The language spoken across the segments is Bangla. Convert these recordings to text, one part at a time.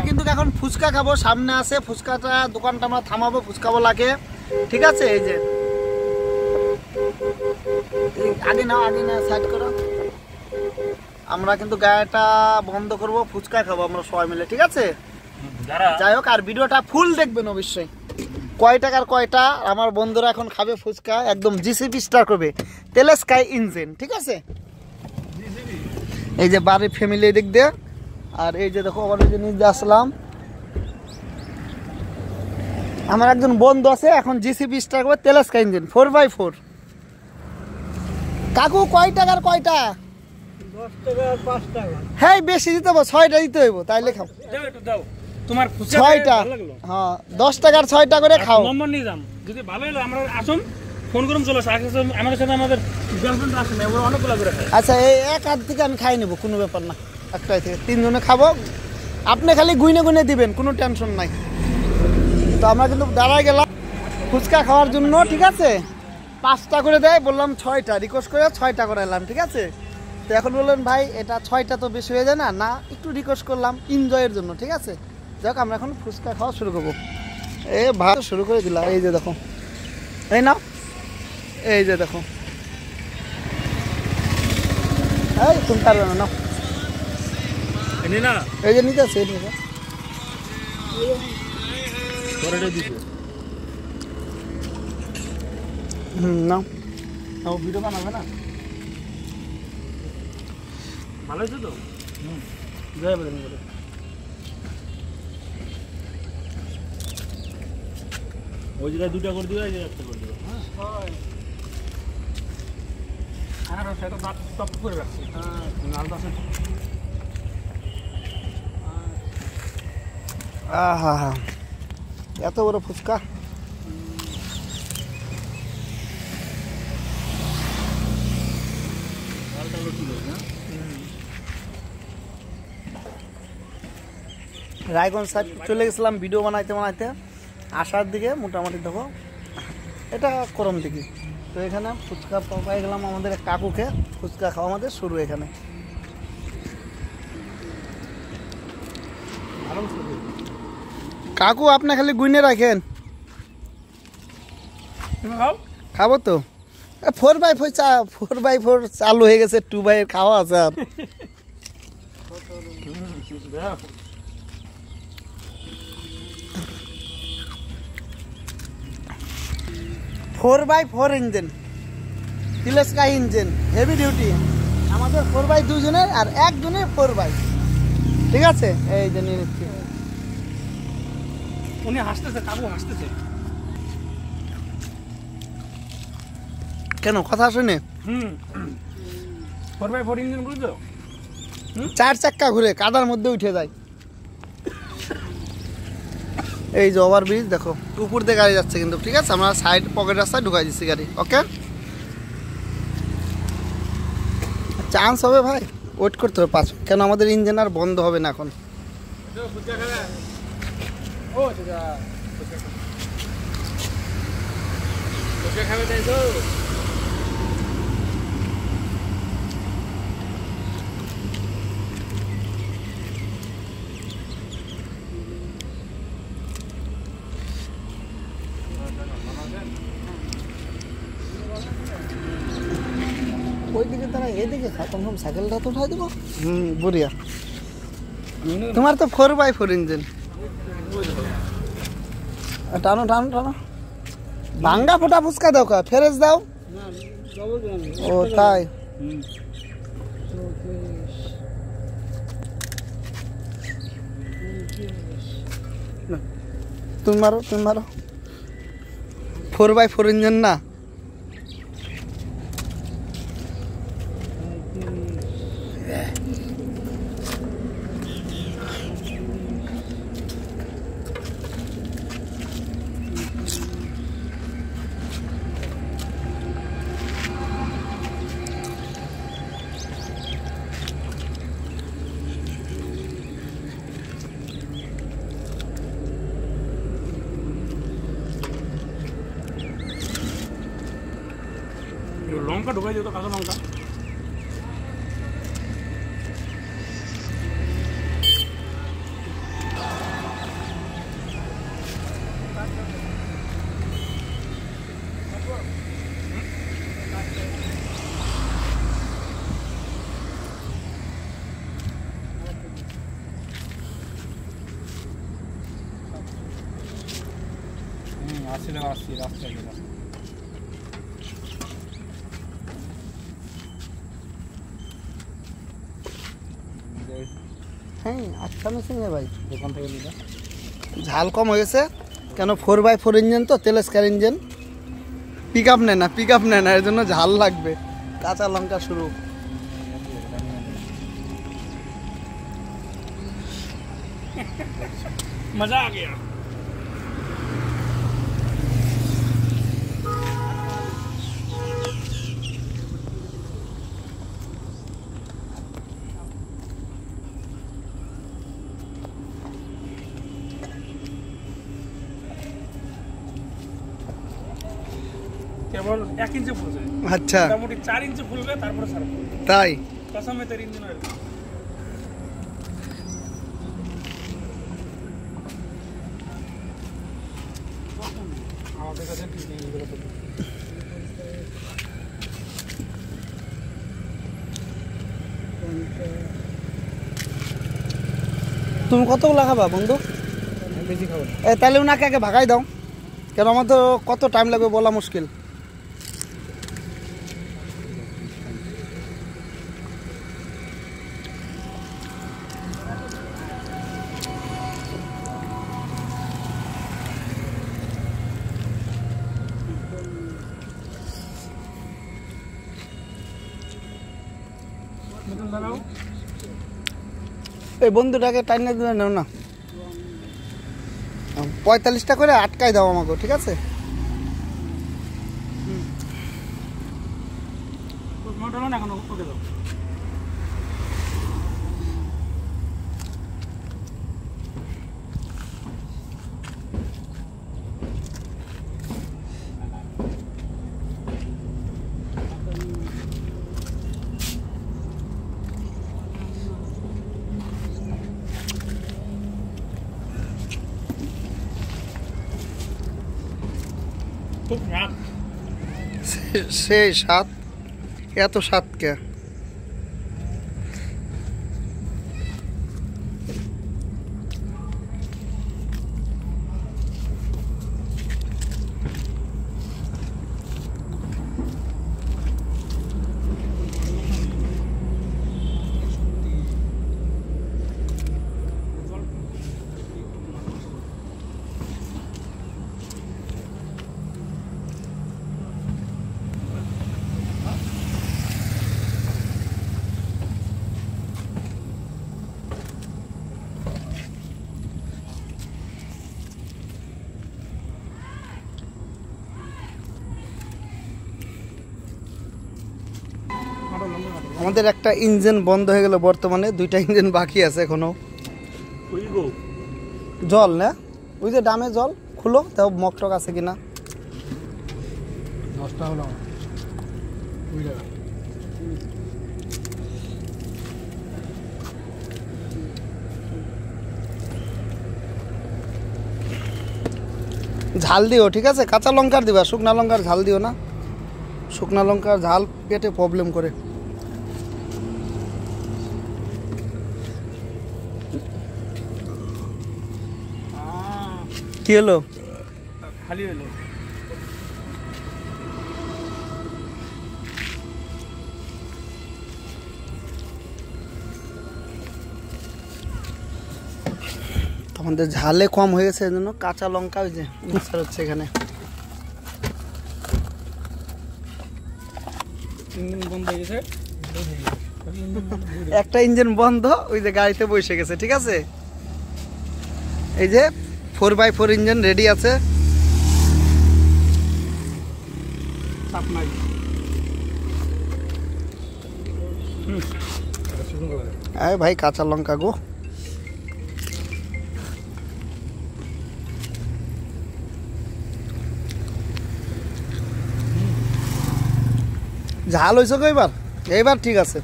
কিন্তু এখন ফুচকা খাবো, সামনে আছে ফুচকাটা দোকানটা আমরা থামাবো ফুচকাবো লাগে, ঠিক আছে? এই যে আগে না সাইড করো, আমরা কিন্তু গাড়িটা বন্ধ করব, ফুচকা খাবো আমরা সবাই মিলে, ঠিক আছে? যাই হোক, আর ভিডিওটা ফুল দেখবেন অবশ্যই। কয় টাকার কয়টা আমার বন্ধুরা এখন খাবে ফুচকা, একদম জিসিপি স্টার করবে, তেলেস্কাই ইঞ্জিন, ঠিক আছে? এই যে বাড়ির ফ্যামিলি দিক দিয়ে, আর এই যে দেখো আমার যে নিজে আসলাম, আমার একজন বন্ধু আছে এখন জিসিপি স্টার করবে, তেলেস্কাই ইঞ্জিন 4x4। কাকু কয় টাকার কয়টা? 10 টাকা 5 টাকা। হ্যাঁ বেশি দিতে হবে, 6টা দিতে হইব, তাইলে খাও। দাও তোমার 6টা, হ্যাঁ 10 টাকার 6টা করে খাও। নম্বর নিয়ে যাম, যদি ভালো হলো আমরা আসুন ফোন করুন, চলে আসে আমাদের সাথে আমাদের গার্লফ্রেন্ড আসে না, ওরা অনেকগুলো করে খায়। আচ্ছা এই এক হাত থেকে আমি খাই নেবো, কোনো ব্যাপার না, একটাই থেকে 3 জনে খাবো, আপনি খালি গুইনে দিবেন, কোনো টেনশন নাই। তো আমরা কিন্তু দাঁড়ায় গেলাম ফুচকা খাওয়ার জন্য, ঠিক আছে? 5টা করে দেয়, বললাম 6টা, রিকোয়েস্ট করে 6টা করে এলাম, ঠিক আছে? তো এখন বললেন ভাই এটা 6টা তো বেশি হয়ে যায় না? না, একটু রিকোয়েস্ট করলাম এনজয়ের জন্য, ঠিক আছে? যাক আমরা এখন ফুচকা খাওয়া শুরু করবো। ভাত শুরু করে দিলাম, এই যে দেখো, এই নাও, এই যে দেখো, এই তুমি পারবে না, নাও, এই যে নিতে আছে, নাও নাও, ভিডিও বানাবে না? ভালো হয়েছে তো? জয় বলেন বলে ওই জায়গায় 2টা করে দিবে, এই জায়গায় 1টা করে দিবে। হ্যাঁ আর সেটা বাদ টপ করে রাখছি। হ্যাঁ নালটা আছে। আহা, এত বড় ফুচকা। রায়গঞ্জ সাইড চলে গেছিলাম ভিডিও বানাইতে, আসার দিকে মোটামুটি দেখো এটা করম দিকে, তো এখানে ফুচকা পাই গেলাম আমাদের কাকুকে, ফুচকা খাওয়া আমাদের শুরু এখানে। কাকু আপনি খালি গুইনে রাখেন, খাবো তো। 4x4 চালু হয়ে গেছে, 2x খাওয়া আছে আর। 4x4 ইঞ্জিন, তেলেস্কাই ইঞ্জিন, হেভি ডিউটি। আমাদের 4x2 জনের আর একজনের 4x, ঠিক আছে? এই যে নিয়ে নিচ্ছি। উনি হাসতেছে, কাকু হাসতেছে কেন, কথা শুনে? 4x4 ইঞ্জিন বুঝছো? 4 চাক্কা ঘুরে কাদার মধ্যে উঠে যায়। এই যে ওভারব্রিজ দেখো, উপর দিয়ে গাড়ি যাচ্ছে কিন্তু, ঠিক আছে? আমরা সাইড পকেট রাস্তায় ঢুকাই দিচ্ছি গাড়ি, ওকে? চান্স হবে ভাই, ওয়েট করতে হবে 5, কেন আমাদের ইঞ্জিন আর বন্ধ হবে না এখন। ওইদিকে তারা এদিকে কনফার্ম সাইকেলটা তো উঠাই দেবো। বড়িয়া, তোমার তো 4x4 ইঞ্জিন, টানো টানো টানো, ভাঙ্গা ফোটা ফুচকা দাও, কা ফেরেজ দাও। ও তাই, তুমি মারো 4x4 ইঞ্জিন না? লঙ্কা ঢুকাই দিও তো, কাঁচা লঙ্কা। আসছি রাস্তায় হ্যাঁ আচ্ছা মেশিন ভাই দোকান থেকে নিলে ঝাল কম হয়েছে কেন 4x4 ইঞ্জিন তো তেলেস্কার ইঞ্জিন পিক আপ নেয় না এর জন্য ঝাল লাগবে কাঁচা লঙ্কা শুরু मजा आ गया কেবল 1 ইঞ্চি ফুলছে আচ্ছা মোটামুটি 4 ইঞ্চি ফুলবে তারপরে ছাড়বে তাই কসমে তের ইঞ্জিন অয়েল আমাদের কাছে ইঞ্জিনগুলো তো তুমি কতগুলো খাবা বন্ধু বেশি খাবো তাহলে ওনাকে আগে ভাগাই দাও কেন আমার তো কত টাইম লাগবে বলা মুশকিল মিটন লাগাও এই বন্ধুটাকে টাইনে দিয়ে নাও না 45টা করে আটকাই দাও আমাকে ঠিক আছে মোটর না এখন ওকে দাও খুব রাত সেই স্বাদ এত স্বাদ কে আমাদের একটা ইঞ্জিন বন্ধ হয়ে গেল বর্তমানে 2টা ইঞ্জিন বাকি আছে এখনো জল না ওই যে ডামে জল খুলো তাও মকটক আছে কিনা 10টা হলো ঝাল দিও ঠিক আছে কাঁচা লঙ্কার দিবা শুকনা লঙ্কার ঝাল দিও না শুকনা লঙ্কার ঝাল পেটে প্রবলেম করে কি হলো খালি হলো আমাদের ঝালে কম হয়ে গেছে এজন্য কাঁচা লঙ্কা ওই যে মিক্সার হচ্ছে এখানে ইঞ্জিন বন্ধ হয়ে গেছে একটা ইঞ্জিন বন্ধ ওই যে গাড়িতে বসে গেছে ঠিক আছে এই যে 4x4 ইঞ্জিন রেডি আছে চাপ নাই আরে ভাই কাঁচা লঙ্কা গো ঝাল হয়েছে গো এইবার ঠিক আছে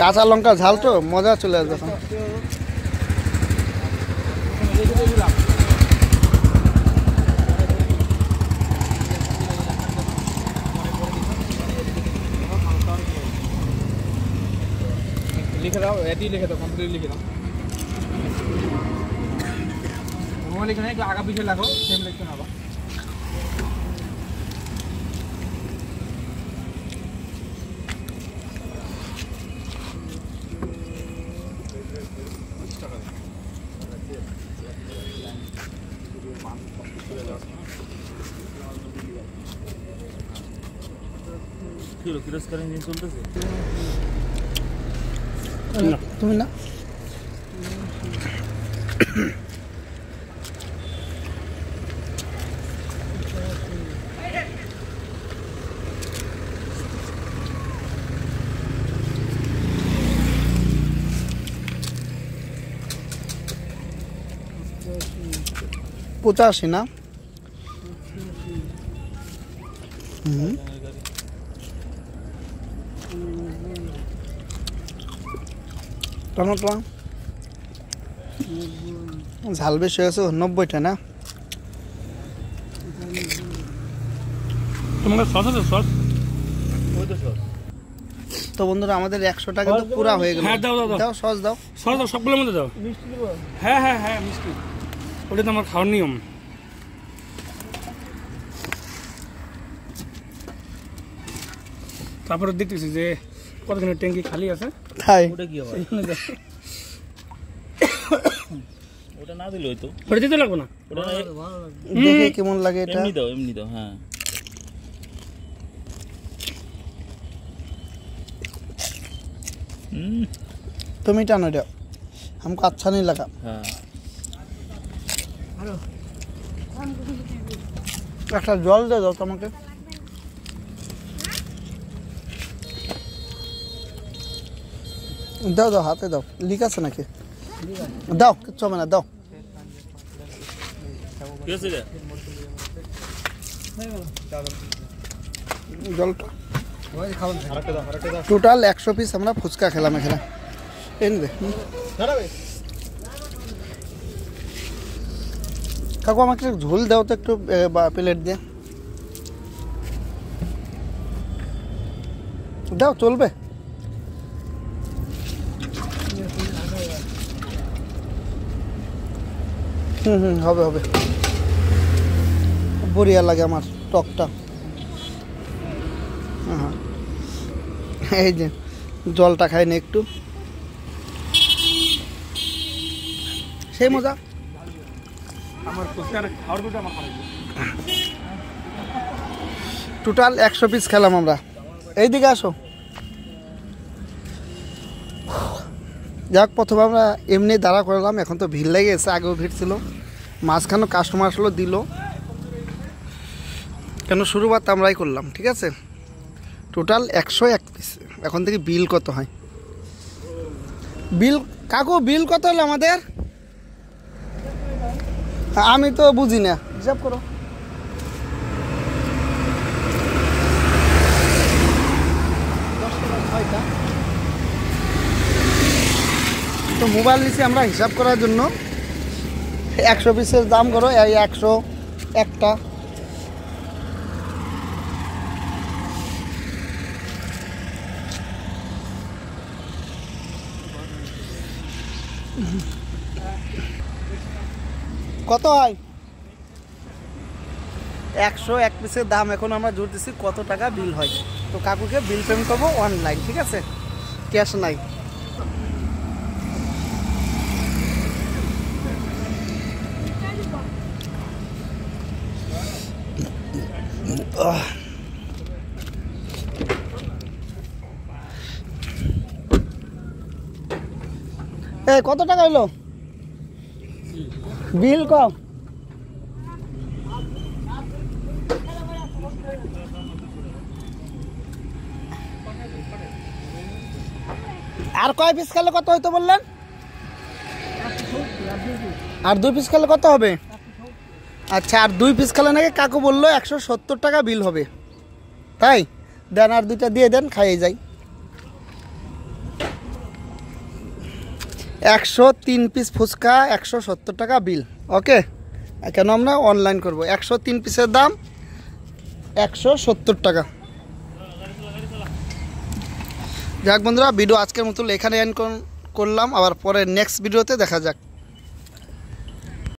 কাঁচা লঙ্কা ঝাল তো মজা চলে আসবে এখন লিখে দাও এটি লিখে দাও কমপ্লিট লিখে দাও মোবাইল এখানে একটু আগা পিছিয়ে লাগো সেম দেখতে না কিরস্কার ইঞ্জিন চলতেছে তুমি না পঁচাশি না টমেটো ঝাল বেশি হয়েছে 90টা না তোমার সস আছে সস তো বন্ধুরা আমাদের 100 টাকা তো পুরা হয়ে গেল হ্যাঁ দাও দাও দাও সস দাও সস দাও সবগুলোর মধ্যে দাও মিষ্টি দেব হ্যাঁ হ্যাঁ হ্যাঁ মিষ্টি ওটা তো আমার খাওয়ার নিয়ম তারপরে দেখতেছি যে কতখানি ট্যাঙ্কি খালি আছে তাই ওটা কি হবে ওটা না দিলে হয়তো ওটা দিতে লাগবে না ওটা দেখে কেমন লাগে এটা এমনি দাও হ্যাঁ তুমি টানো এটা हमको अच्छा नहीं लगा হ্যাঁ একটা জল দে দাও তোমাকে দাও দাও হাতে দাও লিক আছে নাকি দাও কিচ্ছু হবে না দাও কি আছে রে জলটা টোটাল 100 পিস আমরা ফুচকা খেলাম এখানে এনে দে কাকু আমাকে একটু ঝোল দাও তো একটু প্লেট দিয়ে দাও চলবে হবে হবে বড়িয়া লাগে আমার টকটা হ্যাঁ এই যে জলটা খাই না একটু সেই মজা আমার ফুচকার খাওয়ার দুটো আমার খাওয়া টোটাল 100 পিস খেলাম আমরা এইদিকে আসো যাক প্রথমে আমরা এমনি দাঁড়া করলাম এখন তো ভিড় লেগে গেছে আগেও ভিড় ছিল মাঝখানে কাস্টমার আসলো দিল কেন শুরুবাত আমরাই করলাম ঠিক আছে টোটাল 101 পিস এখন থেকে বিল কত হয় বিল কাকু বিল কত হলো আমাদের আমি তো বুঝি না হিসাব করো তো মোবাইল নিচ্ছি আমরা হিসাব করার জন্য 100 পিসের দাম করো এই 100 একটা কত হয় 101 পিসের দাম এখন আমরা জুড়তেছি কত টাকা বিল হয় তো কাকুকে বিল পেমেন্ট করবো অনলাইন ঠিক আছে ক্যাশ নাই কত টাকা হইলো বিল কম আর কয় পিস খেলে কত হইতো বললেন আর 2 পিস খেলে কত হবে আচ্ছা আর 2 পিস খেলে নাকি কাকু বললো 170 টাকা বিল হবে তাই দেন আর 2টা দিয়ে দেন খাইয়ে যাই 103 পিস ফুচকা 170 টাকা বিল ওকে কেন আমরা অনলাইন করব 103 পিসের দাম 170 টাকা যাক বন্ধুরা ভিডিও আজকের মতো এখানে এন্ড করলাম আবার পরে নেক্সট ভিডিওতে দেখা যাক